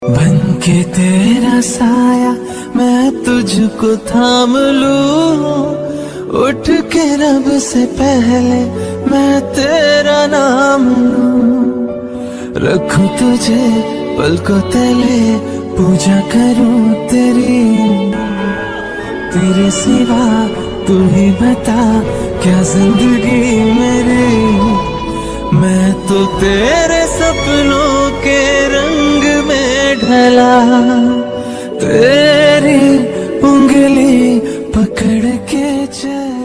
बन के तेरा साया मैं तुझको थाम लूं, उठ के रब से पहले मैं तेरा नाम लूं। रखूं तुझे पलकों तले, पूजा करूं तेरी, तेरे सिवा तू ही बता क्या जिंदगी मेरी। मैं तो तेरे सपनों के रंग में ढला, तेरी उंगली पकड़ के चल